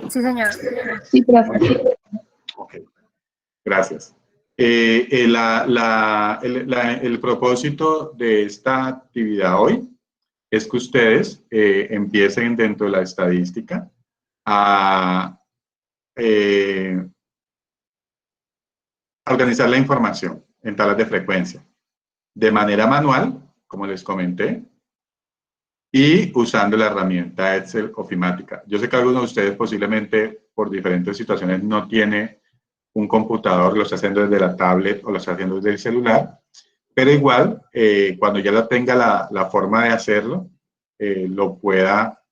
Sí, señor. Sí, profe. Ok, gracias. El propósito de esta actividad hoy es que ustedes empiecen dentro de la estadística a organizar la información en tablas de frecuencia de manera manual, como les comenté, y usando la herramienta Excel ofimática. Yo sé que algunos de ustedes posiblemente por diferentes situaciones no tiene un computador, lo está haciendo desde la tablet o lo está haciendo desde el celular, pero igual, cuando ya tenga la forma de hacerlo, lo pueda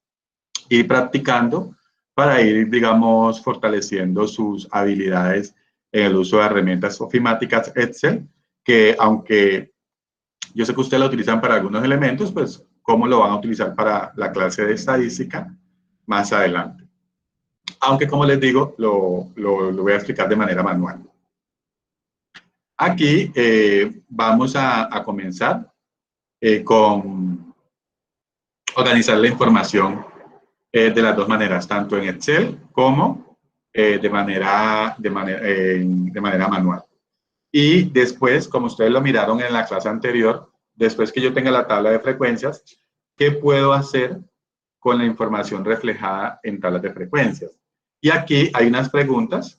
ir practicando para ir, digamos, fortaleciendo sus habilidades en el uso de herramientas ofimáticas Excel, que aunque yo sé que ustedes lo utilizan para algunos elementos, pues cómo lo van a utilizar para la clase de estadística más adelante. Aunque, como les digo, lo voy a explicar de manera manual. Aquí vamos a comenzar con organizar la información de las dos maneras, tanto en Excel como de manera manual. Y después, como ustedes lo miraron en la clase anterior, después que yo tenga la tabla de frecuencias, ¿qué puedo hacer con la información reflejada en tablas de frecuencias? Y aquí hay unas preguntas,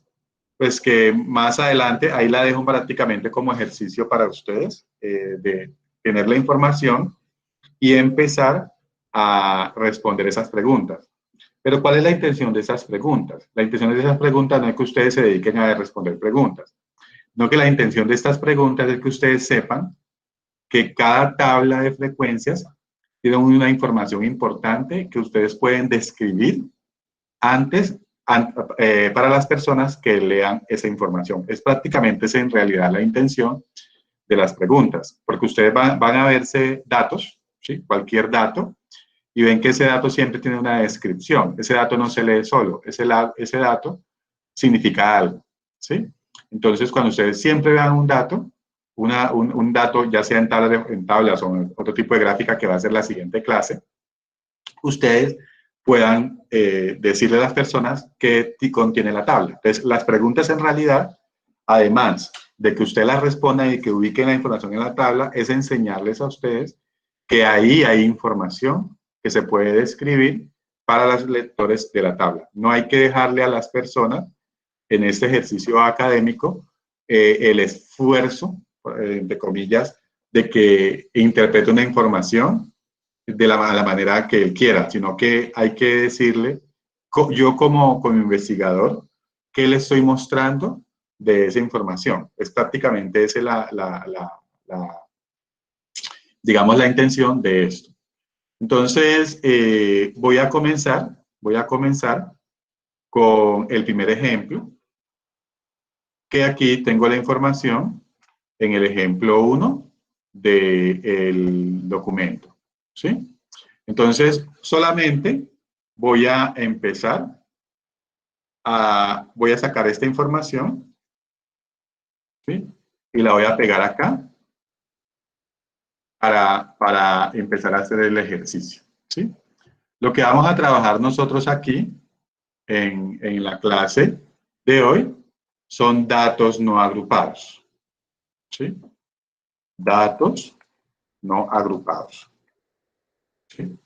pues que más adelante, ahí la dejo prácticamente como ejercicio para ustedes, de tener la información y empezar a responder esas preguntas. Pero ¿cuál es la intención de esas preguntas? La intención de esas preguntas no es que ustedes se dediquen a responder preguntas, no, que la intención de estas preguntas es que ustedes sepan que cada tabla de frecuencias tiene una información importante que ustedes pueden describir antes para las personas que lean esa información. Es prácticamente esa en realidad la intención de las preguntas, porque ustedes van a verse datos, ¿sí? Cualquier dato, y ven que ese dato siempre tiene una descripción. Ese dato no se lee solo, ese dato significa algo, ¿sí? Entonces, cuando ustedes siempre vean un dato, un dato ya sea en tablas o en otro tipo de gráfica que va a ser la siguiente clase, ustedes puedan decirle a las personas qué contiene la tabla. Entonces, las preguntas en realidad, además de que usted las responda y que ubiquen la información en la tabla, es enseñarles a ustedes que ahí hay información que se puede describir para los lectores de la tabla. No hay que dejarle a las personas en este ejercicio académico el esfuerzo, entre comillas, de que interprete una información de la manera que él quiera, sino que hay que decirle, yo como investigador, ¿qué le estoy mostrando de esa información? Es prácticamente esa digamos, la intención de esto. Entonces, voy a comenzar con el primer ejemplo, que aquí tengo la información en el ejemplo 1 del documento, ¿sí? Entonces, solamente voy a empezar voy a sacar esta información, ¿sí? Y la voy a pegar acá para empezar a hacer el ejercicio, ¿sí? Lo que vamos a trabajar nosotros aquí en la clase de hoy son datos no agrupados, ¿sí? Datos no agrupados, ¿sí?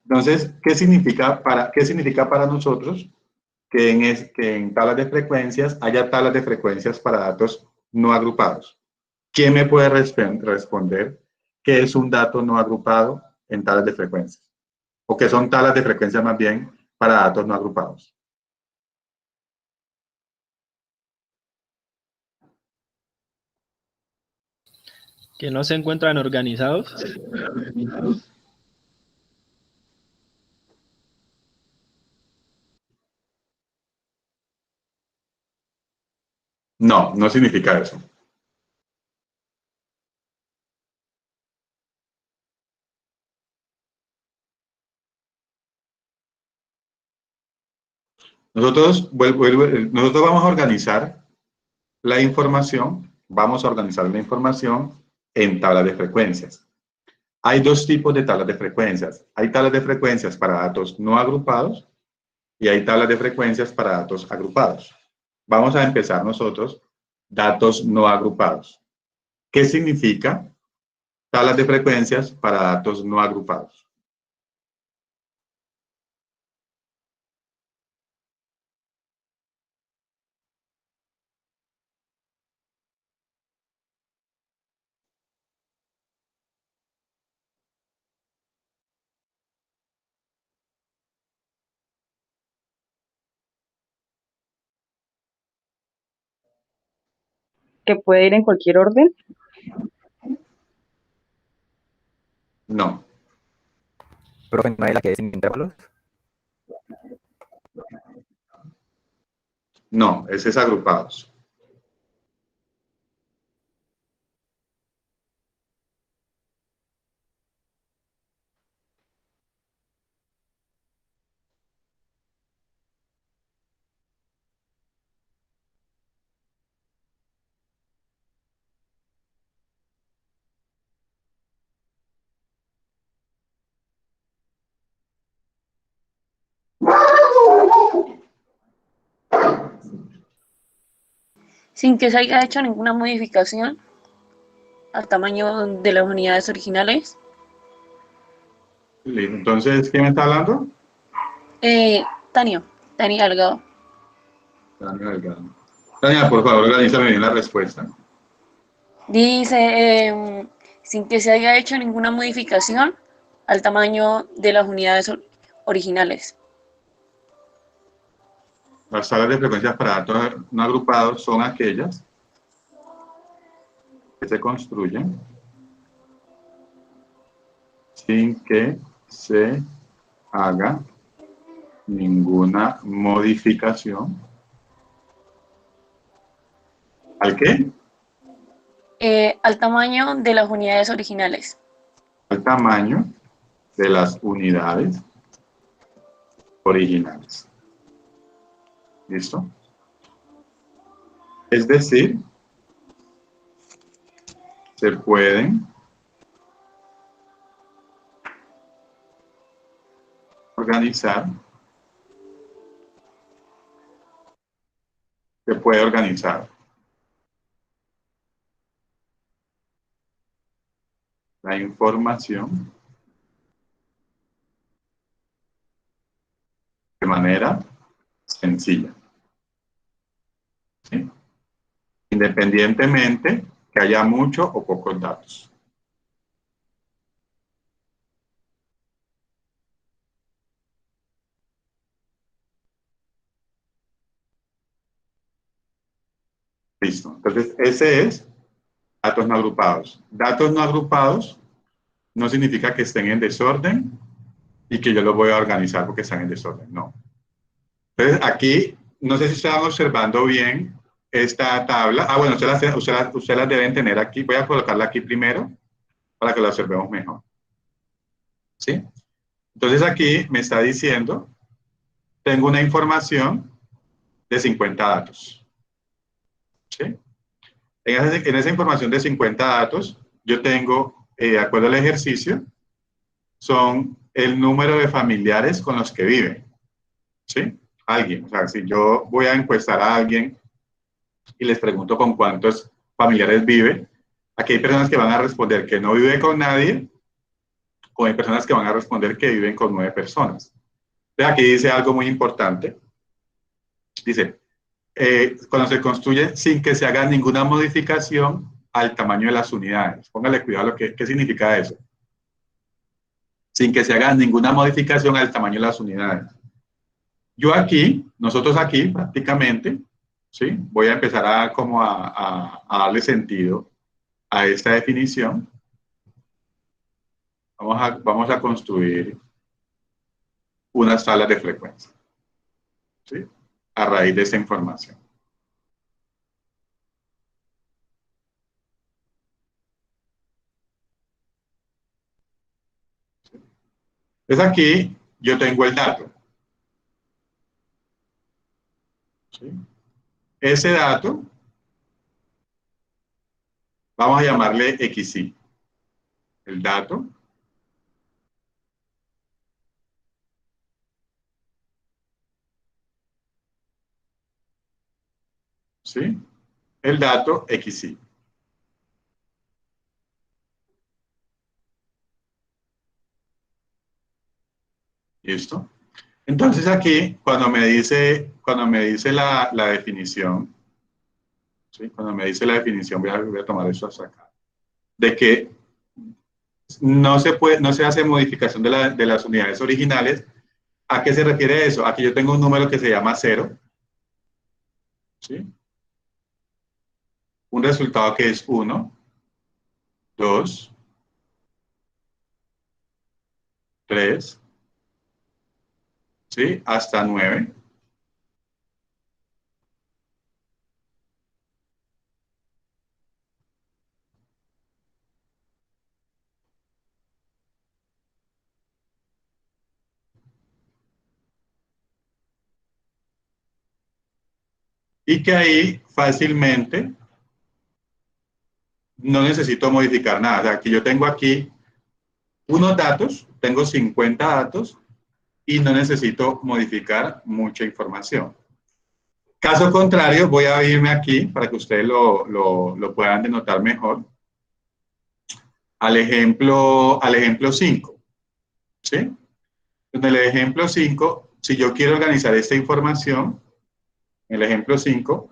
Entonces, ¿qué significa para nosotros que en tablas de frecuencias haya tablas de frecuencias para datos no agrupados? ¿Quién me puede responder qué es un dato no agrupado en tablas de frecuencias? ¿O qué son tablas de frecuencia más bien para datos no agrupados? ¿Que no se encuentran organizados? No, no significa eso. Nosotros vamos a organizar la información, en tablas de frecuencias. Hay dos tipos de tablas de frecuencias. Hay tablas de frecuencias para datos no agrupados y hay tablas de frecuencias para datos agrupados. Vamos a empezar nosotros, datos no agrupados. ¿Qué significa tablas de frecuencias para datos no agrupados? Que puede ir en cualquier orden. No. Profe, ¿no es la que es sin intervalos? No, ese es agrupados. Sin que se haya hecho ninguna modificación al tamaño de las unidades originales. Entonces, ¿quién me está hablando? Tania Delgado. Tania Delgado. Tania, por favor, organízame bien la respuesta. Dice, sin que se haya hecho ninguna modificación al tamaño de las unidades originales. Las tablas de frecuencias para datos no agrupados son aquellas que se construyen sin que se haga ninguna modificación. ¿Al qué? Al tamaño de las unidades originales. Al tamaño de las unidades originales. ¿Listo? Es decir, se pueden organizar, se puede organizar la información de manera sencilla. ¿Sí? Independientemente que haya mucho o pocos datos. Listo. Entonces, ese es datos no agrupados. Datos no agrupados no significa que estén en desorden y que yo los voy a organizar porque están en desorden. No. Entonces, aquí, no sé si están observando bien esta tabla. Ah, bueno, ustedes las deben tener aquí. Voy a colocarla aquí primero para que la observemos mejor. ¿Sí? Entonces, aquí me está diciendo, tengo una información de 50 datos. ¿Sí? En esa información de 50 datos, yo tengo, de acuerdo al ejercicio, son el número de familiares con los que viven. ¿Sí? Alguien. O sea, si yo voy a encuestar a alguien y les pregunto con cuántos familiares vive, aquí hay personas que van a responder que no vive con nadie, o hay personas que van a responder que viven con 9 personas. Entonces, aquí dice algo muy importante. Dice, cuando se construye sin que se haga ninguna modificación al tamaño de las unidades. Póngale cuidado a lo que, ¿qué significa eso? Sin que se haga ninguna modificación al tamaño de las unidades. Yo aquí, nosotros aquí prácticamente, ¿sí? Voy a empezar a darle sentido a esta definición. Vamos a construir unas tablas de frecuencia, ¿sí? A raíz de esta información. Entonces aquí yo tengo el dato. ¿Sí? Ese dato, vamos a llamarle XY. El dato ¿sí? El dato XY. ¿Listo? Entonces aquí, cuando me dice la definición, ¿sí? Cuando me dice la definición, voy a tomar eso hasta acá, de que no se hace modificación de las unidades originales. ¿A qué se refiere eso? Aquí yo tengo un número que se llama 0, ¿sí? Un resultado que es 1, 2, 3, ¿sí? Hasta 9. Y que ahí fácilmente no necesito modificar nada. O sea, que yo tengo aquí unos datos, tengo 50 datos y no necesito modificar mucha información. Caso contrario, voy a irme aquí para que ustedes lo puedan denotar mejor. Al ejemplo 5, ¿sí? En el ejemplo 5, si yo quiero organizar esta información, en el ejemplo 5,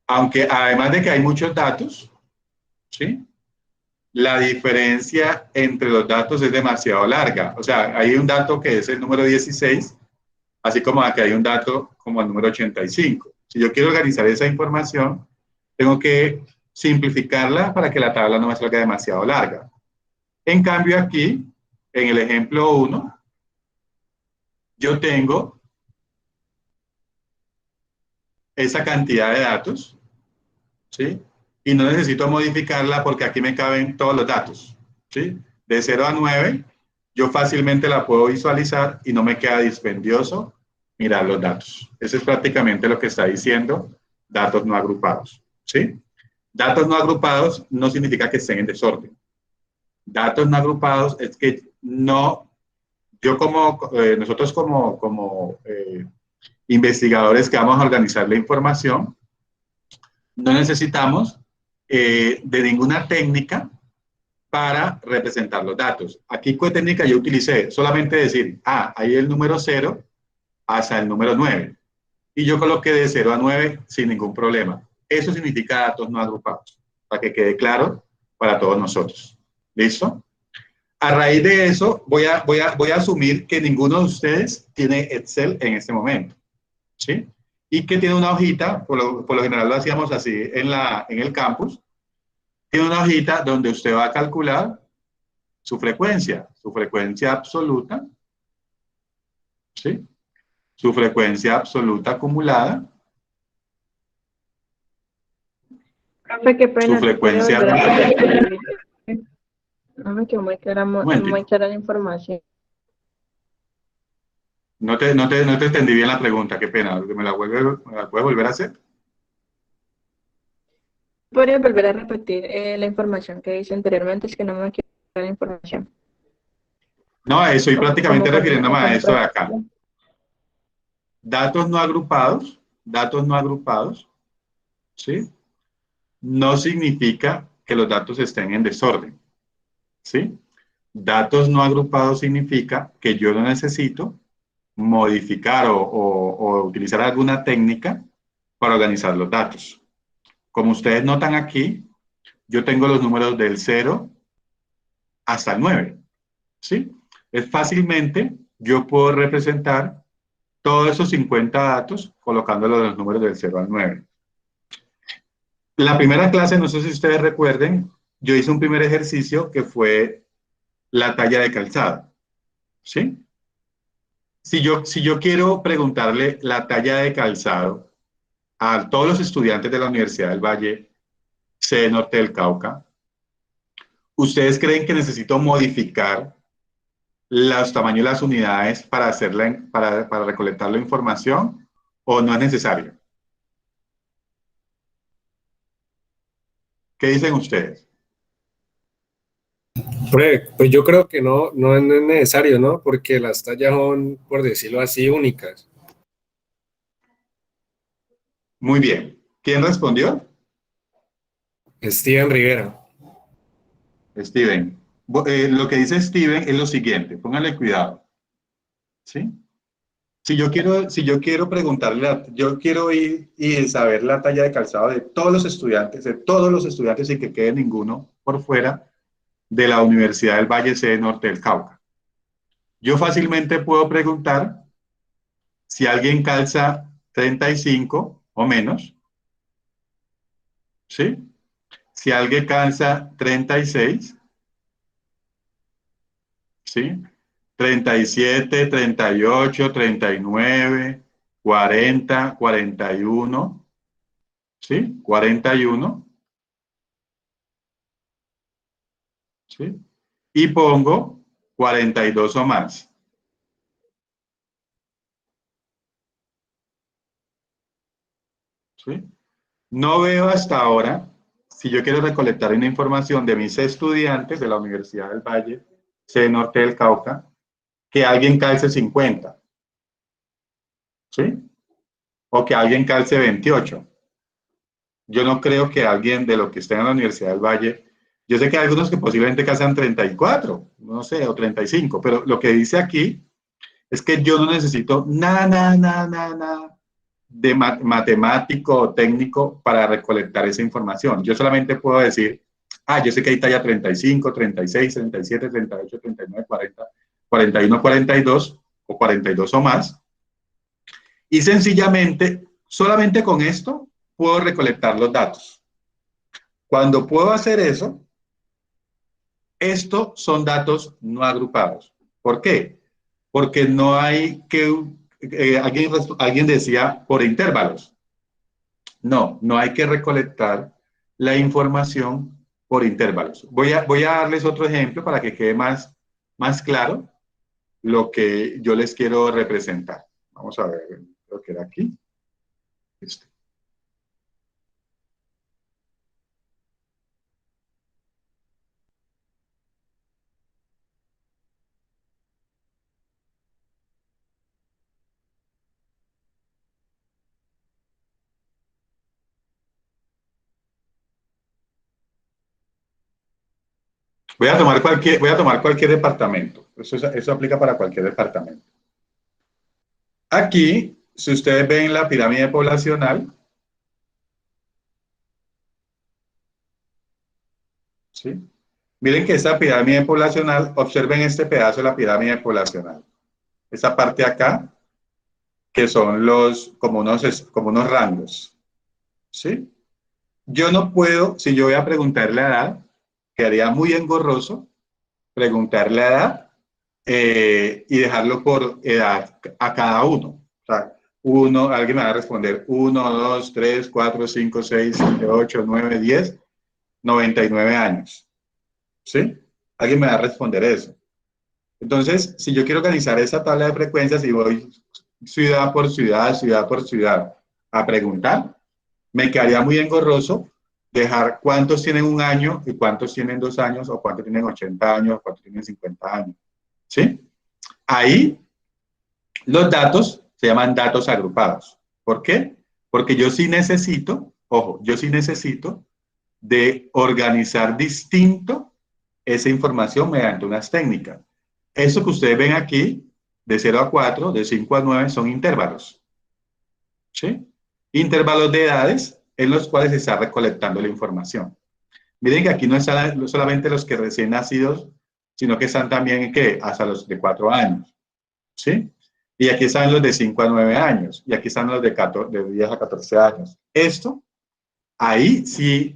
aunque además de que hay muchos datos, ¿sí? La diferencia entre los datos es demasiado larga. O sea, hay un dato que es el número 16, así como aquí hay un dato como el número 85. Si yo quiero organizar esa información, tengo que simplificarla para que la tabla no me salga demasiado larga. En cambio aquí, en el ejemplo 1, yo tengo esa cantidad de datos, ¿sí? Y no necesito modificarla porque aquí me caben todos los datos, ¿sí? De 0 a 9, yo fácilmente la puedo visualizar y no me queda dispendioso mirar los datos. Eso es prácticamente lo que está diciendo datos no agrupados, ¿sí? Datos no agrupados no significa que estén en desorden. Datos no agrupados es que no, nosotros como investigadores que vamos a organizar la información, no necesitamos de ninguna técnica para representar los datos. Aquí, ¿qué técnica yo utilicé? Solamente decir, ahí el número 0 hasta el número 9. Y yo coloqué de 0 a 9 sin ningún problema. Eso significa datos no agrupados, para que quede claro para todos nosotros. ¿Listo? A raíz de eso, voy a asumir que ninguno de ustedes tiene Excel en este momento, ¿sí? Y que tiene una hojita, por lo general lo hacíamos así en el campus, tiene una hojita donde usted va a calcular su frecuencia absoluta, ¿sí? Su frecuencia absoluta acumulada, Profe, qué pena, su frecuencia... ¿puede volver a repetir? No me quedó muy clara la información. No te entendí bien la pregunta, qué pena. ¿Me la puedes volver a hacer? ¿Podría volver a repetir la información que hice anteriormente? Es que no me quedó clara la información. No, estoy prácticamente refiriéndome a esto de acá. datos Datos no agrupados, ¿sí? No significa que los datos estén en desorden, ¿sí? Datos no agrupados significa que yo no necesito modificar o utilizar alguna técnica para organizar los datos. Como ustedes notan aquí, yo tengo los números del 0 hasta el 9, ¿sí? Es fácilmente, yo puedo representar todos esos 50 datos colocándolos en los números del 0 al 9. La primera clase, no sé si ustedes recuerden, yo hice un primer ejercicio que fue la talla de calzado, ¿sí? Si yo quiero preguntarle la talla de calzado a todos los estudiantes de la Universidad del Valle, sede Norte del Cauca, ¿ustedes creen que necesito modificar los tamaños de las unidades para recolectar la información o no es necesario? ¿Qué dicen ustedes? Pues yo creo que no es necesario, ¿no? Porque las tallas son, por decirlo así, únicas. Muy bien. ¿Quién respondió? Steven Rivera. Steven. Lo que dice Steven es lo siguiente, póngale cuidado. ¿Sí? Si yo quiero preguntarle, yo quiero ir y saber la talla de calzado de todos los estudiantes sin que quede ninguno por fuera de la Universidad del Valle Sede Norte del Cauca. Yo fácilmente puedo preguntar si alguien calza 35 o menos, ¿sí? Si alguien calza 36, ¿sí? 37, 38, 39, 40, 41, ¿sí? 41, ¿sí? Y pongo 42 o más. ¿Sí? No veo hasta ahora, si yo quiero recolectar una información de mis estudiantes de la Universidad del Valle, Sede Norte del Cauca, que alguien calce 50, ¿sí? O que alguien calce 28. Yo no creo que alguien de los que estén en la Universidad del Valle, yo sé que hay algunos que posiblemente calzan 34, no sé, o 35, pero lo que dice aquí es que yo no necesito nada de matemático o técnico para recolectar esa información. Yo solamente puedo decir, yo sé que hay talla 35, 36, 37, 38, 39, 40, 41, 42 o 42 o más. Y sencillamente, solamente con esto, puedo recolectar los datos. Cuando puedo hacer eso, estos son datos no agrupados. ¿Por qué? Porque no hay que, alguien decía por intervalos. No hay que recolectar la información por intervalos. Voy a darles otro ejemplo para que quede más claro lo que yo les quiero representar. Vamos a ver, creo que era aquí. Voy a tomar cualquier departamento. Eso aplica para cualquier departamento. Aquí, si ustedes ven la pirámide poblacional, ¿sí? Miren que esta pirámide poblacional, observen este pedazo de la pirámide poblacional. Esta parte de acá, que son como unos rangos, ¿sí? Yo no puedo, si yo voy a preguntar la edad, quedaría muy engorroso preguntar la edad y dejarlo por edad a cada uno. O sea, alguien me va a responder 1, 2, 3, 4, 5, 6, 7, 8, 9, 10, 99 años. ¿Sí? Alguien me va a responder eso. Entonces, si yo quiero organizar esa tabla de frecuencias y voy ciudad por ciudad a preguntar, me quedaría muy engorroso dejar cuántos tienen un año y cuántos tienen 2 años o cuántos tienen 80 años o cuántos tienen 50 años. ¿Sí? Ahí los datos se llaman datos agrupados. ¿Por qué? Porque yo sí necesito, ojo, yo sí necesito de organizar distinto esa información mediante unas técnicas. Eso que ustedes ven aquí, de 0 a 4, de 5 a 9, son intervalos. ¿Sí? Intervalos de edades en los cuales se está recolectando la información. Miren que aquí no están solamente los que recién nacidos, sino que están también hasta los de 4 años. ¿Sí? Y aquí están los de 5 a 9 años. Y aquí están los de 10 a 14 años. Esto, ahí sí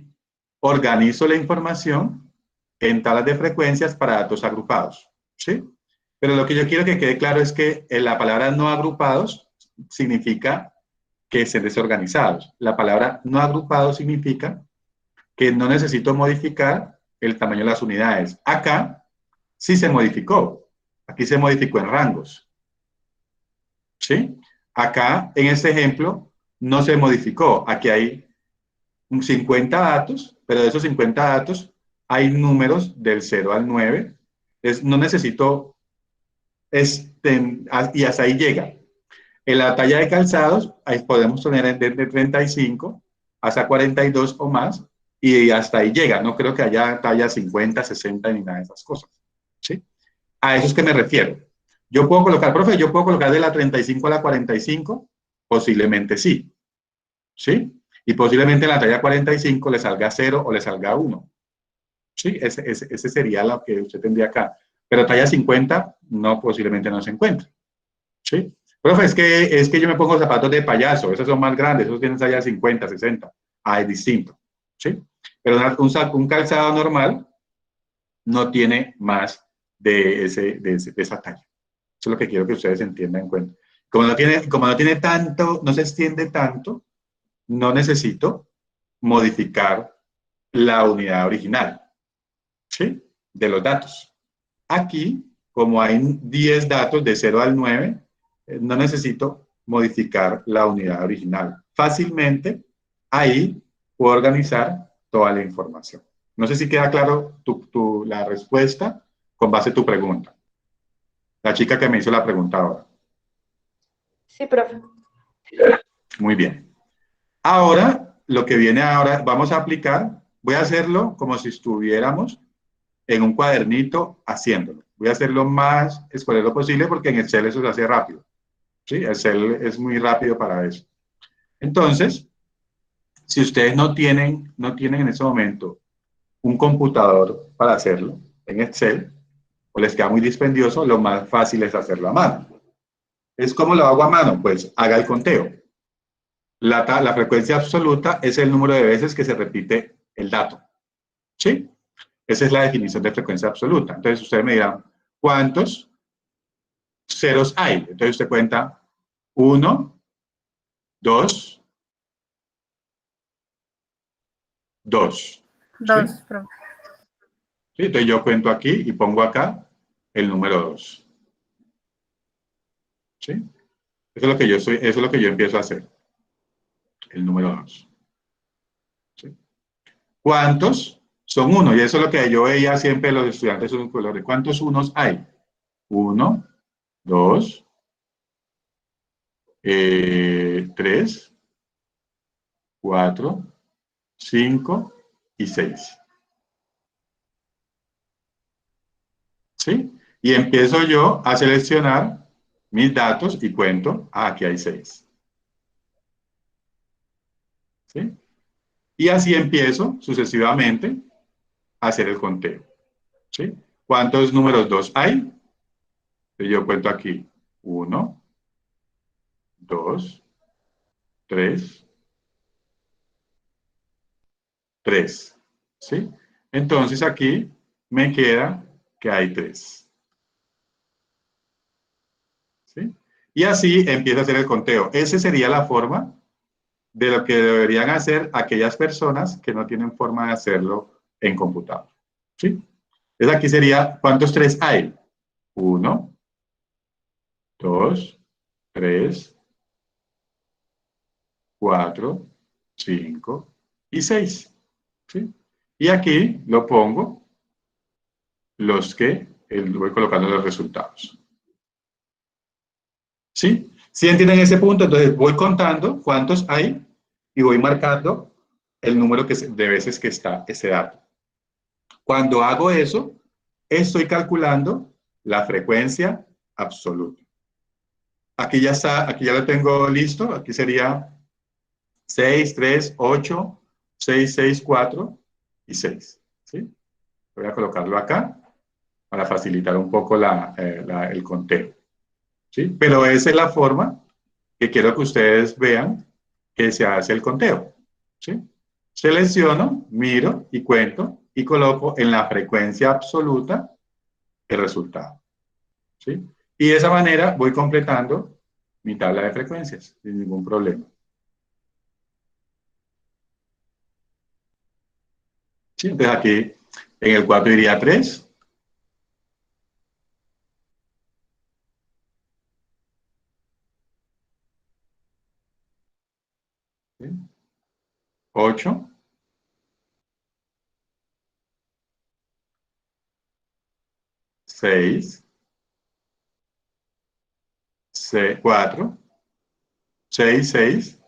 organizo la información en tablas de frecuencias para datos agrupados. ¿Sí? Pero lo que yo quiero que quede claro es que la palabra no agrupados significa que estén desorganizados. La palabra no agrupado significa que no necesito modificar el tamaño de las unidades. Acá sí se modificó. Aquí se modificó en rangos. ¿Sí? Acá, en este ejemplo, no se modificó. Aquí hay 50 datos, pero de esos 50 datos hay números del 0 al 9. No necesito, y hasta ahí llega. En la talla de calzados, ahí podemos poner de 35 hasta 42 o más, y hasta ahí llega. No creo que haya talla 50, 60 ni nada de esas cosas. ¿Sí? A eso es que me refiero. Yo puedo colocar, profe, yo puedo colocar de la 35 a la 45, posiblemente sí. ¿Sí? Y posiblemente en la talla 45 le salga 0 o le salga 1. ¿Sí? Ese sería lo que usted tendría acá. Pero talla 50, no, posiblemente no se encuentra. ¿Sí? Profe, es que yo me pongo zapatos de payaso, esos son más grandes, esos tienen talla 50, 60. Ah, es distinto. ¿Sí? Pero un calzado normal no tiene más de esa talla. Eso es lo que quiero que ustedes entiendan en cuenta. Como no tiene tanto, no se extiende tanto, no necesito modificar la unidad original, ¿sí? De los datos. Aquí, como hay 10 datos de 0 al 9, no necesito modificar la unidad original. Fácilmente, ahí puedo organizar toda la información. No sé si queda claro la respuesta con base a tu pregunta. La chica que me hizo la pregunta ahora. Sí, profe. Muy bien. Ahora, lo que viene ahora, vamos a aplicar, voy a hacerlo como si estuviéramos en un cuadernito haciéndolo. Voy a hacerlo más escuelero posible porque en Excel eso se hace rápido. ¿Sí? Excel es muy rápido para eso. Entonces, si ustedes no tienen en ese momento un computador para hacerlo en Excel, o les queda muy dispendioso, lo más fácil es hacerlo a mano. ¿Es como lo hago a mano? Pues haga el conteo. La frecuencia absoluta es el número de veces que se repite el dato. ¿Sí? Esa es la definición de frecuencia absoluta. Entonces, ustedes me dirán, ¿cuántos ceros hay? Entonces, usted cuenta 1, 2, 2. Dos, ¿Sí? profe. ¿Sí? Entonces, yo cuento aquí y pongo acá el número 2. ¿Sí? Eso es lo que yo empiezo a hacer. El número 2. ¿Sí? ¿Cuántos son 1? Y eso es lo que yo veía siempre en los estudiantes en colores. ¿Cuántos unos hay? 1, 2, 3, 4, 5 y 6. ¿Sí? Y empiezo yo a seleccionar mis datos y cuento, aquí hay 6. ¿Sí? Y así empiezo sucesivamente a hacer el conteo. ¿Sí? ¿Cuántos números 2 hay? Yo cuento aquí 1, 2, 3, 3. ¿Sí? Entonces aquí me queda que hay 3. ¿Sí? Y así empieza a hacer el conteo. Esa sería la forma de lo que deberían hacer aquellas personas que no tienen forma de hacerlo en computador. ¿Sí? Entonces aquí sería, ¿cuántos 3 hay? 1, 2, 3, 4, 5 y 6. ¿Sí? Y aquí lo pongo voy colocando los resultados. ¿Sí? Si entienden ese punto, entonces voy contando cuántos hay y voy marcando el número de veces que está ese dato. Cuando hago eso, estoy calculando la frecuencia absoluta. Aquí ya está, aquí ya lo tengo listo. Aquí sería 6, 3, 8, 6, 6, 4 y 6. ¿Sí? Voy a colocarlo acá para facilitar un poco el conteo. ¿Sí? Pero esa es la forma que quiero que ustedes vean que se hace el conteo. ¿Sí? Selecciono, miro y cuento y coloco en la frecuencia absoluta el resultado. ¿Sí? Y de esa manera voy completando mi tabla de frecuencias sin ningún problema. ¿Sí? Entonces aquí en el 4 iría 3. ¿Sí? 8. 6. 4. 6, 6.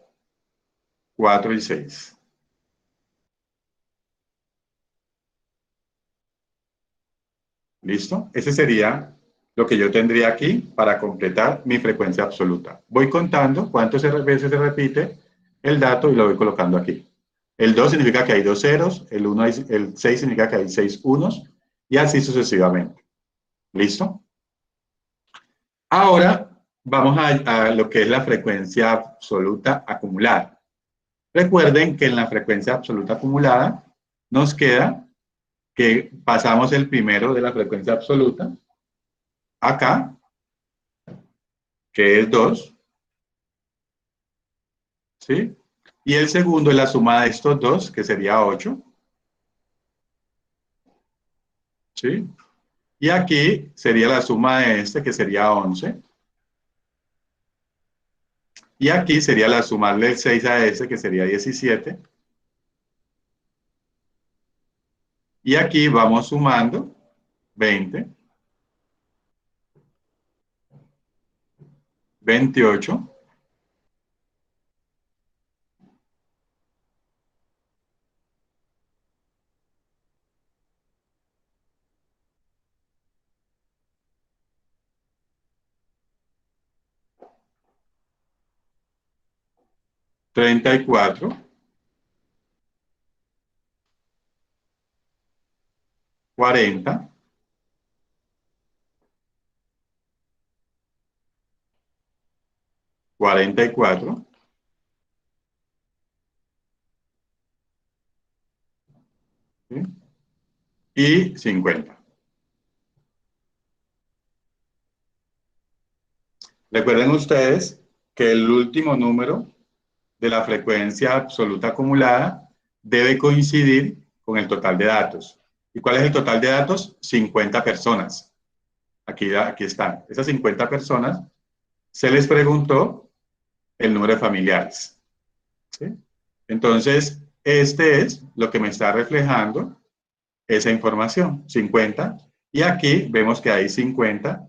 4 y 6. ¿Listo? Ese sería lo que yo tendría aquí para completar mi frecuencia absoluta. Voy contando cuántas veces se repite el dato y lo voy colocando aquí. El 2 significa que hay 2 ceros, el 6 significa que hay 6 unos, y así sucesivamente. ¿Listo? Ahora vamos a lo que es la frecuencia absoluta acumulada. Recuerden que en la frecuencia absoluta acumulada nos queda que pasamos el primero de la frecuencia absoluta acá, que es 2, ¿sí? Y el segundo es la suma de estos dos, que sería 8, ¿sí? Y aquí sería la suma de este, que sería 11. Y aquí sería la suma del 6 a este, que sería 17. Y aquí vamos sumando 20, 28, 34, 40, 44, ¿sí? Y 50. Recuerden ustedes que el último número de la frecuencia absoluta acumulada debe coincidir con el total de datos. ¿Y cuál es el total de datos? 50 personas. Aquí están. Esas 50 personas se les preguntó el número de familiares, ¿sí? Entonces, este es lo que me está reflejando esa información, 50. Y aquí vemos que hay 50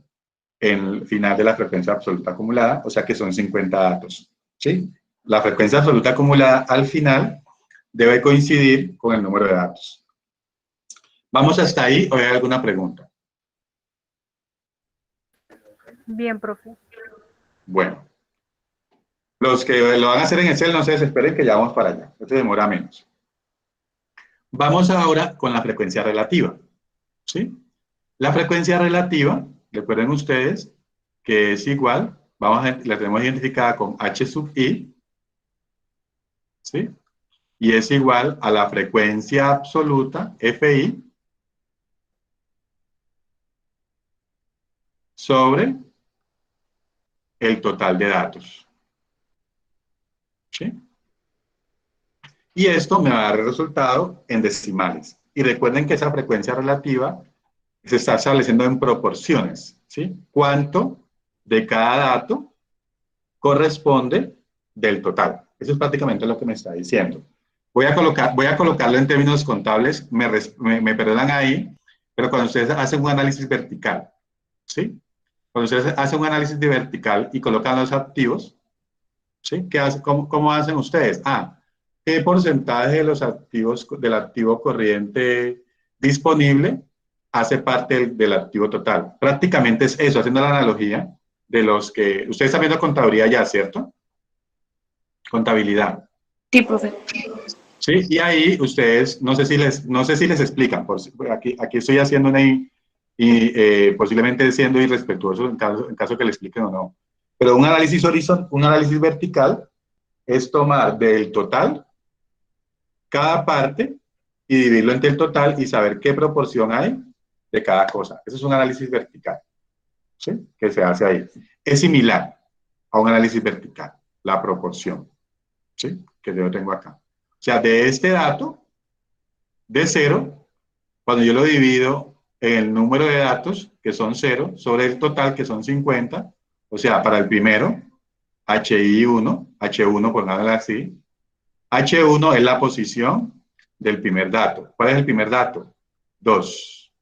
en el final de la frecuencia absoluta acumulada, o sea que son 50 datos, ¿sí? La frecuencia absoluta acumulada al final debe coincidir con el número de datos. ¿Vamos hasta ahí o hay alguna pregunta? Bien, profe. Bueno, los que lo van a hacer en Excel no se desesperen que ya vamos para allá, esto demora menos. Vamos ahora con la frecuencia relativa, ¿sí? La frecuencia relativa, recuerden ustedes que es igual, la tenemos identificada con H sub I, ¿sí? Y es igual a la frecuencia absoluta, Fi, sobre el total de datos, ¿sí? Y esto me va a dar el resultado en decimales. Y recuerden que esa frecuencia relativa se está estableciendo en proporciones, ¿sí? ¿Cuánto de cada dato corresponde del total? Eso es prácticamente lo que me está diciendo. Voy a colocarlo en términos contables, me perdonan ahí, pero cuando ustedes hacen un análisis vertical, ¿sí? Cuando ustedes hacen un análisis de vertical y colocan los activos, ¿sí? ¿Cómo hacen ustedes? ¿Qué porcentaje de los activos, del activo corriente disponible hace parte del activo total? Prácticamente es eso, haciendo la analogía de los que... Ustedes están viendo contaduría ya, ¿cierto? Contabilidad. Sí, profe. Sí, y ahí ustedes, no sé si les explican, aquí estoy haciendo posiblemente siendo irrespetuoso en caso que le expliquen o no. Pero un análisis vertical es tomar del total cada parte y dividirlo entre el total y saber qué proporción hay de cada cosa. Eso es un análisis vertical, ¿sí? Que se hace ahí. Es similar a un análisis vertical, la proporción, ¿sí? Que yo tengo acá. O sea, de este dato, de 0, cuando yo lo divido en el número de datos, que son 0, sobre el total, que son 50, o sea, para el primero, H1 por nada así, H1 es la posición del primer dato. ¿Cuál es el primer dato? 2.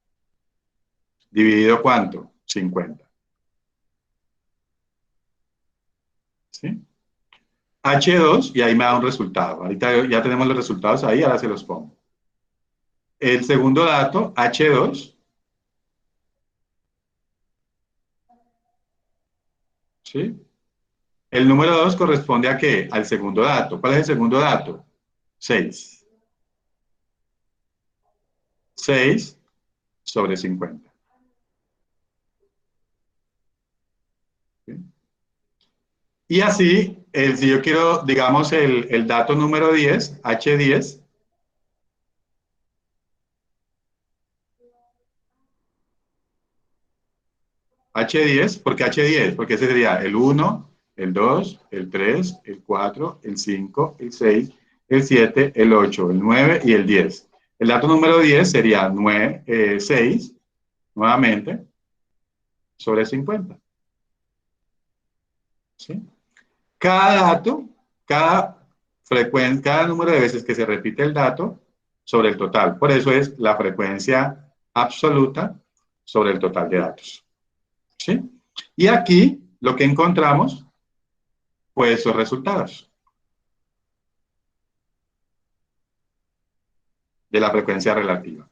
¿Dividido cuánto? 50. ¿Sí? H2, y ahí me da un resultado. Ahorita ya tenemos los resultados ahí, ahora se los pongo. El segundo dato, H2, ¿Sí? El número 2 corresponde a ¿qué? Al segundo dato. ¿Cuál es el segundo dato? 6. 6 sobre 50. ¿Sí? Y así, si yo quiero, digamos, el dato número 10, H10, H10, ¿por qué H10? Porque ese sería el 1, el 2, el 3, el 4, el 5, el 6, el 7, el 8, el 9 y el 10. El dato número 10 sería 6, nuevamente, sobre 50. ¿Sí? Cada dato, cada número de veces que se repite el dato sobre el total. Por eso es la frecuencia absoluta sobre el total de datos. ¿Sí? Y aquí lo que encontramos, pues son resultados de la frecuencia relativa.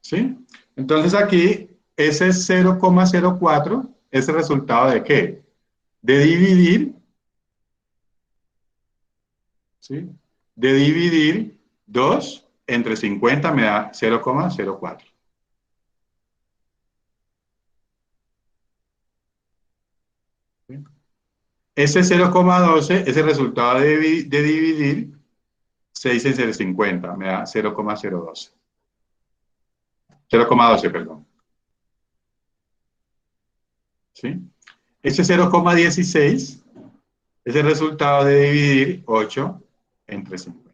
¿Sí? Entonces aquí, ese 0,04 es el resultado de ¿qué? De dividir, ¿sí? De dividir 2 entre 50 me da 0,04. ¿Sí? Ese 0,12 es el resultado de dividir 6 entre 50, me da 0,012. 0,12, perdón. ¿Sí? Ese 0,16 es el resultado de dividir 8 entre 50.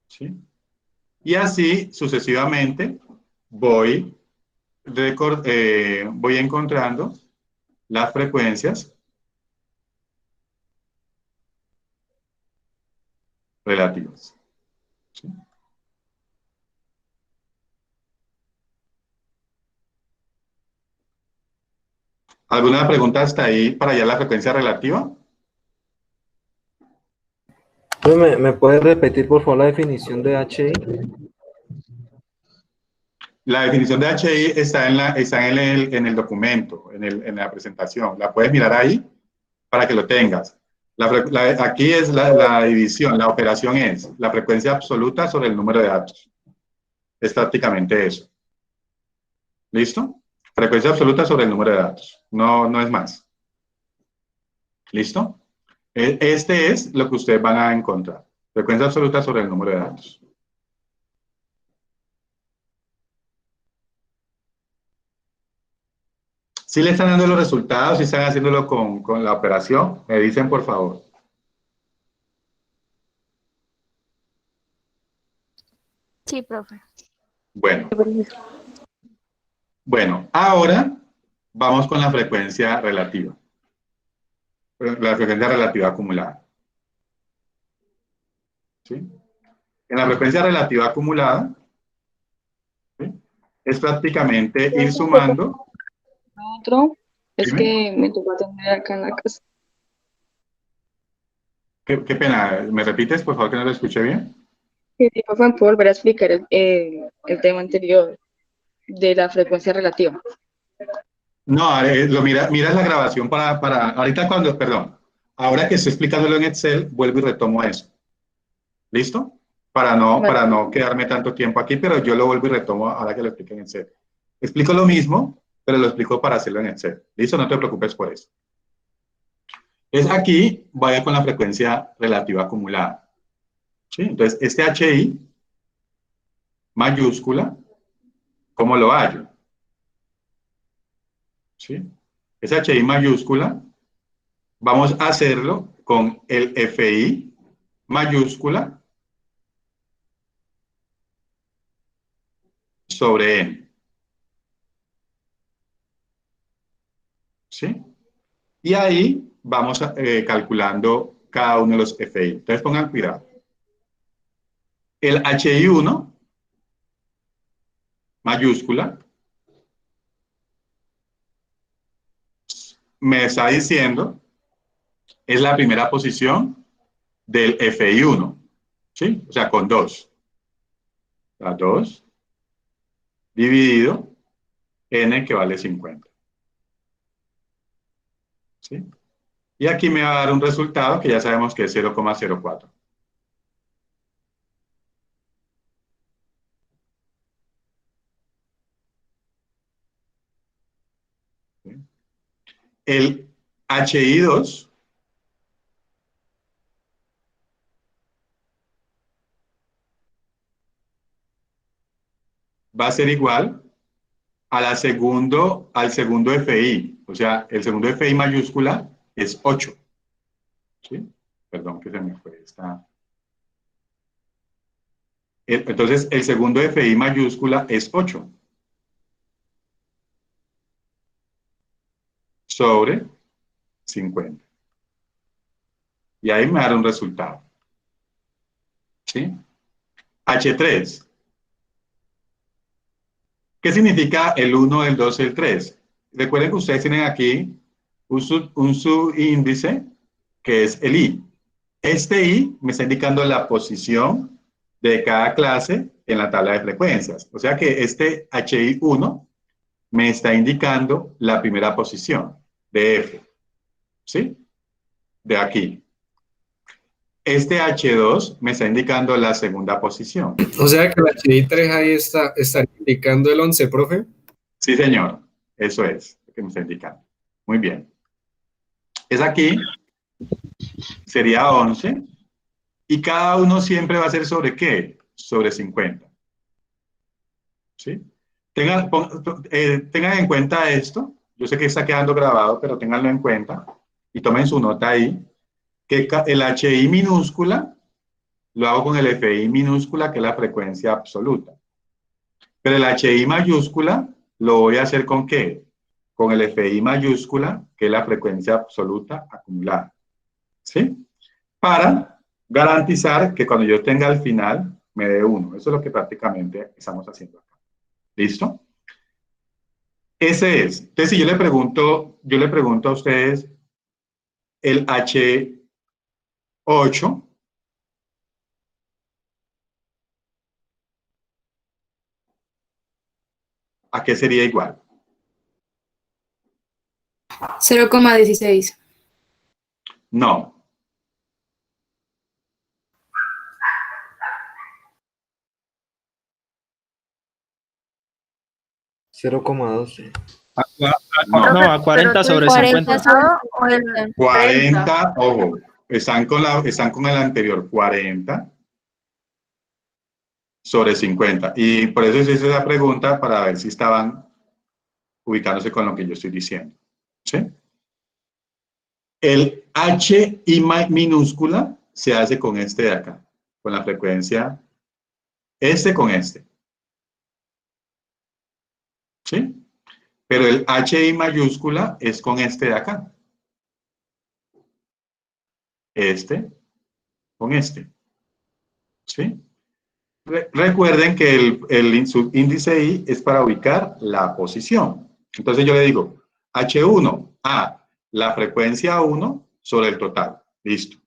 ¿Sí? Y así sucesivamente voy encontrando las frecuencias relativas. ¿Sí? ¿Alguna pregunta hasta ahí para hallar la frecuencia relativa? ¿Me puedes repetir, por favor, la definición de HI? La definición de HI está en el documento, en la presentación. La puedes mirar ahí para que lo tengas. Aquí es la división, la operación es la frecuencia absoluta sobre el número de datos. Es prácticamente eso. ¿Listo? Frecuencia absoluta sobre el número de datos. No, no es más. ¿Listo? Este es lo que ustedes van a encontrar. Frecuencia absoluta sobre el número de datos. Si le están dando los resultados, si están haciéndolo con la operación, me dicen por favor. Sí, profe. Bueno, ahora vamos con la frecuencia relativa. La frecuencia relativa acumulada. ¿Sí? En la frecuencia relativa acumulada, ¿sí? Es prácticamente ir sumando. Otro es Dime. que me tocó atender acá en la casa. Qué pena, ¿me repites por favor que no lo escuché bien? Sí, sí, por favor, ¿puedo volver a explicar el tema anterior de la frecuencia relativa? No, miras la grabación ahorita perdón, ahora que estoy explicándolo en Excel, vuelvo y retomo eso. ¿Listo? Vale. Para no quedarme tanto tiempo aquí, pero yo lo vuelvo y retomo ahora que lo explique en Excel. Explico lo mismo, pero lo explico para hacerlo en Excel. ¿Listo? No te preocupes por eso. Es aquí, vaya con la frecuencia relativa acumulada. ¿Sí? Entonces, este HI mayúscula, ¿cómo lo hallo? ¿Sí? Ese HI mayúscula, vamos a hacerlo con el FI mayúscula sobre N. ¿Sí? Y ahí vamos calculando cada uno de los FI. Entonces pongan cuidado. El HI1 mayúscula me está diciendo es la primera posición del FI1, ¿sí? O sea, con 2. O sea, 2 dividido n que vale 50. ¿Sí? Y aquí me va a dar un resultado que ya sabemos que es 0,04. ¿Sí? El HI2 va a ser igual al segundo FI. O sea, el segundo FI mayúscula es 8. ¿Sí? Perdón que se me fue esta. Entonces, el segundo FI mayúscula es 8. Sobre 50. Y ahí me da un resultado. ¿Sí? H3. ¿Qué significa el 1, el 2 y el 3? Recuerden que ustedes tienen aquí un subíndice que es el I. Este I me está indicando la posición de cada clase en la tabla de frecuencias. O sea que este HI1 me está indicando la primera posición de F. ¿Sí? De aquí. Este H2 me está indicando la segunda posición. O sea que el HI3 ahí está indicando el 11, profe. Sí, señor. Eso es lo que me está indicando. Muy bien. Es aquí. Sería 11. Y cada uno siempre va a ser ¿sobre qué? Sobre 50. ¿Sí? Tengan en cuenta esto. Yo sé que está quedando grabado, pero ténganlo en cuenta. Y tomen su nota ahí. Que el HI minúscula lo hago con el FI minúscula, que es la frecuencia absoluta. Pero el HI mayúscula lo voy a hacer ¿con qué? Con el FI mayúscula, que es la frecuencia absoluta acumulada. ¿Sí? Para garantizar que cuando yo tenga al final, me dé 1. Eso es lo que prácticamente estamos haciendo acá. ¿Listo? Ese es. Entonces, si yo le pregunto a ustedes el H8, ¿a qué sería igual? 0,16. No. $0,12. No, a 40 sobre 50. 40, ojo, están con el anterior, 40 sobre 50. Y por eso hice esa pregunta para ver si estaban ubicándose con lo que yo estoy diciendo. ¿Sí? El HI minúscula se hace con este de acá, con la frecuencia este con este. ¿Sí? Pero el HI mayúscula es con este de acá. Este con este. ¿Sí? Recuerden que el subíndice I es para ubicar la posición. Entonces yo le digo, H1, la frecuencia 1 sobre el total. Listo.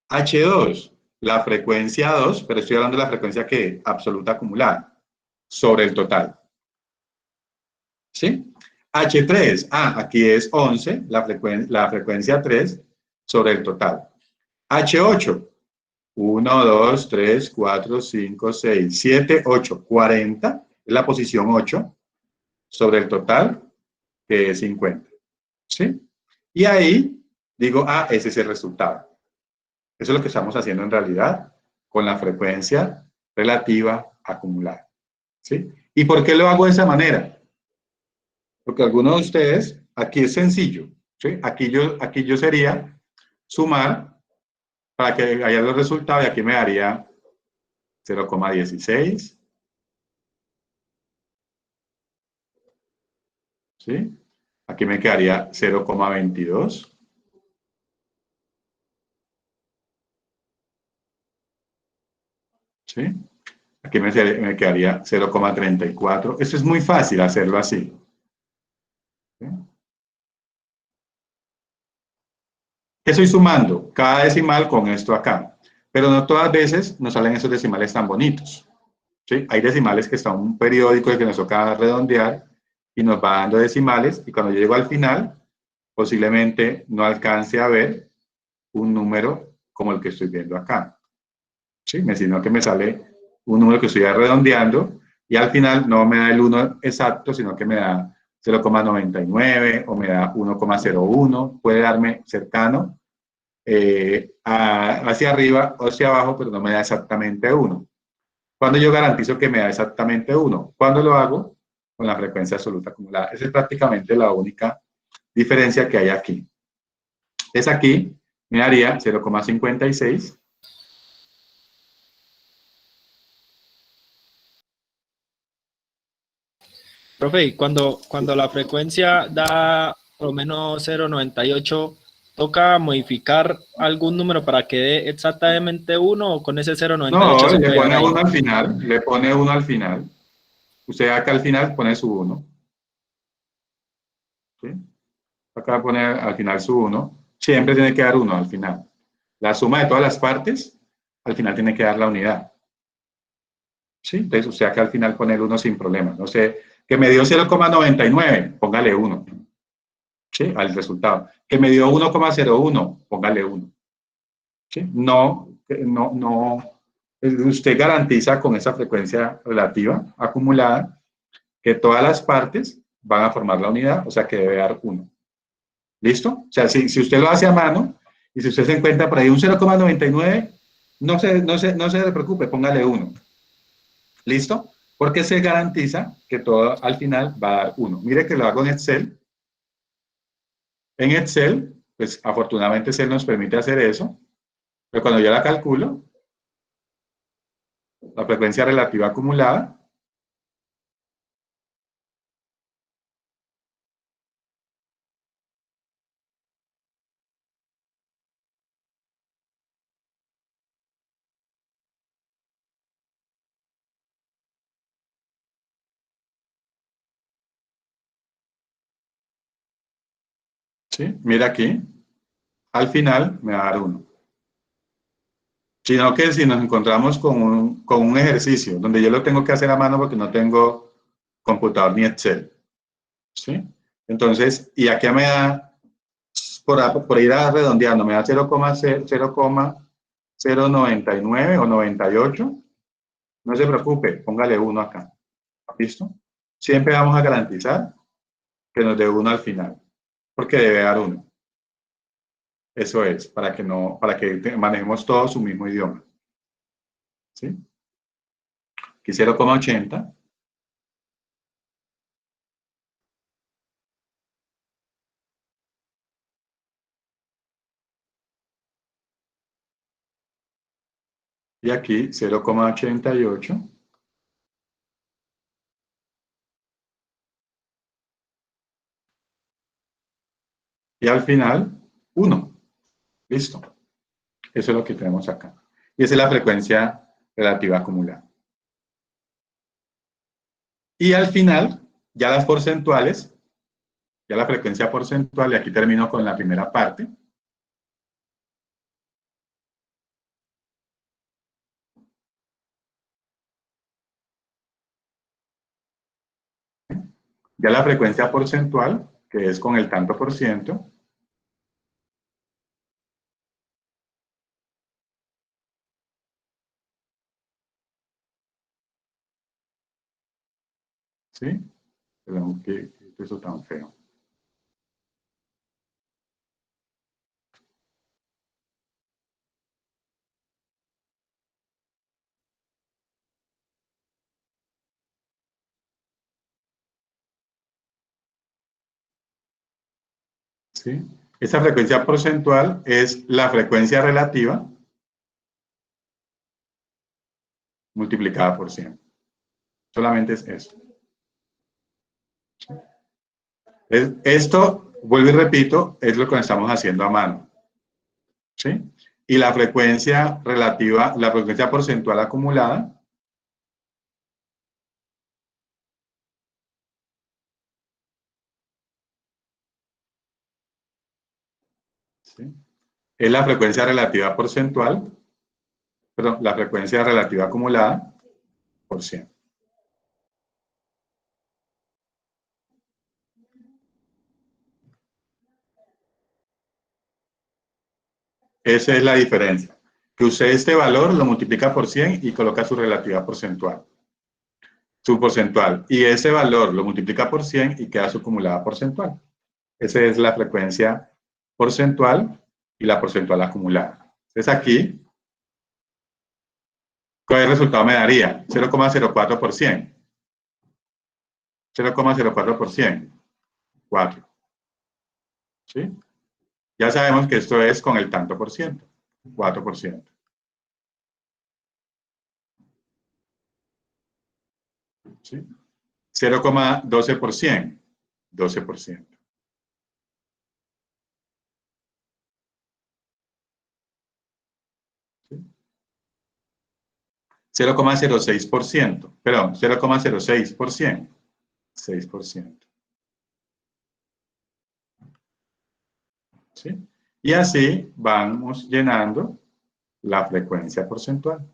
H2, la frecuencia 2, pero estoy hablando de la frecuencia que absoluta acumulada, sobre el total. ¿Sí? H3, aquí es 11, la frecuencia 3 sobre el total. H8, 1, 2, 3, 4, 5, 6, 7, 8, 40, es la posición 8 sobre el total, que es 50. ¿Sí? Y ahí digo, ese es el resultado. Eso es lo que estamos haciendo en realidad con la frecuencia relativa acumulada. ¿Sí? ¿Y por qué lo hago de esa manera? Porque algunos de ustedes, aquí es sencillo. ¿Sí? Aquí yo sería sumar para que haya los resultados y aquí me daría 0,16. ¿Sí? Aquí me quedaría 0,22. ¿Sí? Aquí me quedaría 0,34. Esto es muy fácil hacerlo así. ¿Sí? ¿Qué estoy sumando? Cada decimal con esto acá. Pero no todas veces nos salen esos decimales tan bonitos. ¿Sí? Hay decimales que están en un periódico y que nos toca redondear y nos va dando decimales, y cuando yo llego al final, posiblemente no alcance a ver un número como el que estoy viendo acá. ¿Sí? Sino que me sale un número que estoy redondeando y al final no me da el 1 exacto, sino que me da 0,99 o me da 1,01. Puede darme cercano hacia arriba o hacia abajo, pero no me da exactamente 1. ¿Cuándo yo garantizo que me da exactamente 1? ¿Cuándo lo hago? Con la frecuencia absoluta acumulada. Esa es prácticamente la única diferencia que hay aquí. Entonces aquí me daría 0,56. Profe, y cuando la frecuencia da por lo menos 0,98, ¿toca modificar algún número para que dé exactamente 1 o con ese 0,98 No, se le puede dar pone ahí? 1 al final, le pone 1 al final. Usted acá al final pone su 1. ¿Sí? Acá pone al final su 1. Siempre tiene que dar 1 al final. La suma de todas las partes, al final tiene que dar la unidad. ¿Sí? Entonces usted acá al final pone el 1 sin problema. No sé, que me dio 0,99, póngale 1. ¿Sí? Al resultado. Que me dio 1,01, póngale 1. ¿Sí? No, usted garantiza con esa frecuencia relativa acumulada que todas las partes van a formar la unidad, o sea que debe dar 1. ¿Listo? O sea, si usted lo hace a mano y si usted se encuentra por ahí un 0,99, no se preocupe, póngale 1. ¿Listo? Porque se garantiza que todo al final va a dar 1. Mire que lo hago en Excel. En Excel, pues afortunadamente Excel nos permite hacer eso, pero cuando yo la calculo, la frecuencia relativa acumulada, ¿sí? Mira aquí, al final me va a dar 1. Sino que si nos encontramos con un ejercicio donde yo lo tengo que hacer a mano porque no tengo computador ni Excel, ¿sí? Entonces, y aquí me da, por ir a redondeando, me da 0,099 o 98, no se preocupe, póngale 1 acá, ¿listo? Siempre vamos a garantizar que nos dé 1 al final, porque debe dar 1. Eso es, para que manejemos todos su mismo idioma. ¿Sí? Aquí 0,80. Y aquí 0,88. Y al final, 1. Listo. Eso es lo que tenemos acá. Y esa es la frecuencia relativa acumulada. Y al final, ya las porcentuales, ya la frecuencia porcentual, y aquí termino con la primera parte. Ya la frecuencia porcentual, que es con el tanto por ciento, ¿sí? Perdón, que eso tan feo. ¿Sí? Esa frecuencia porcentual es la frecuencia relativa multiplicada por 100. Solamente es eso. ¿Sí? Esto, vuelvo y repito, es lo que estamos haciendo a mano. ¿Sí? Y la frecuencia relativa, la frecuencia porcentual acumulada, ¿sí? Es la frecuencia relativa porcentual, perdón, la frecuencia relativa acumulada por 100. Esa es la diferencia. Que usted este valor lo multiplica por 100 y coloca su relativa porcentual. Su porcentual. Y ese valor lo multiplica por 100 y queda su acumulada porcentual. Esa es la frecuencia porcentual y la porcentual acumulada. Entonces aquí, ¿cuál resultado me daría? 0,04%. 0,04%. 4. ¿Sí? Ya sabemos que esto es con el tanto por ciento. 4%. ¿Sí? 0,12%. 12%. ¿Sí? 0,06%. Perdón, 0,06%. 6%. ¿Sí? Y así vamos llenando la frecuencia porcentual.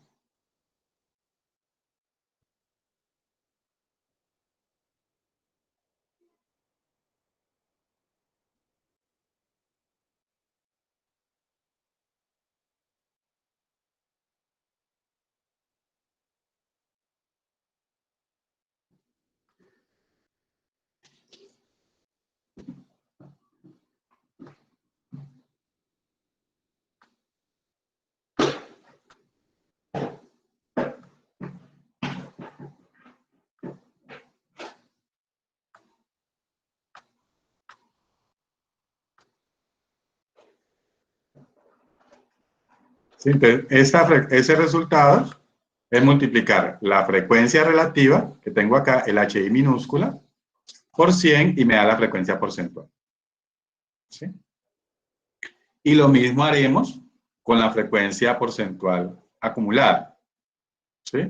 ¿Sí? Entonces, ese resultado es multiplicar la frecuencia relativa, que tengo acá, el HI minúscula, por 100 y me da la frecuencia porcentual. ¿Sí? Y lo mismo haremos con la frecuencia porcentual acumulada. ¿Sí?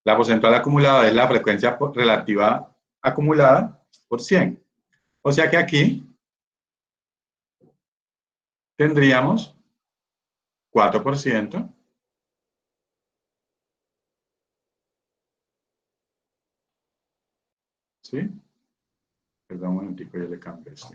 La porcentual acumulada es la frecuencia relativa acumulada por 100. O sea que aquí tendríamos 4%. ¿Sí? Perdón un momentico, yo le cambio esto.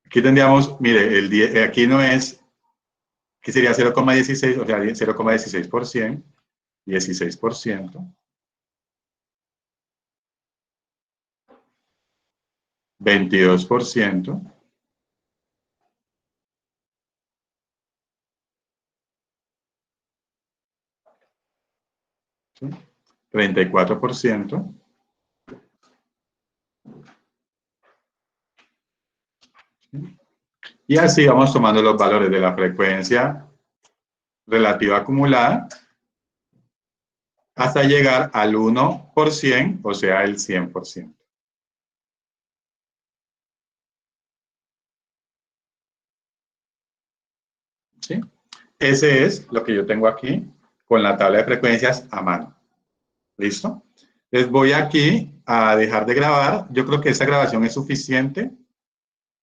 Aquí tendríamos, mire, aquí no es, aquí sería 0,16, o sea, 0,16%, 16%, 22%, 34%, y así vamos tomando los valores de la frecuencia relativa acumulada hasta llegar al 1%, o sea, el 100%. ¿Sí? Ese es lo que yo tengo aquí con la tabla de frecuencias a mano. ¿Listo? Les voy aquí a dejar de grabar. Yo creo que esta grabación es suficiente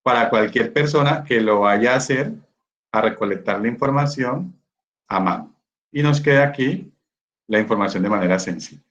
para cualquier persona que lo vaya a hacer a recolectar la información a mano. Y nos queda aquí la información de manera sencilla.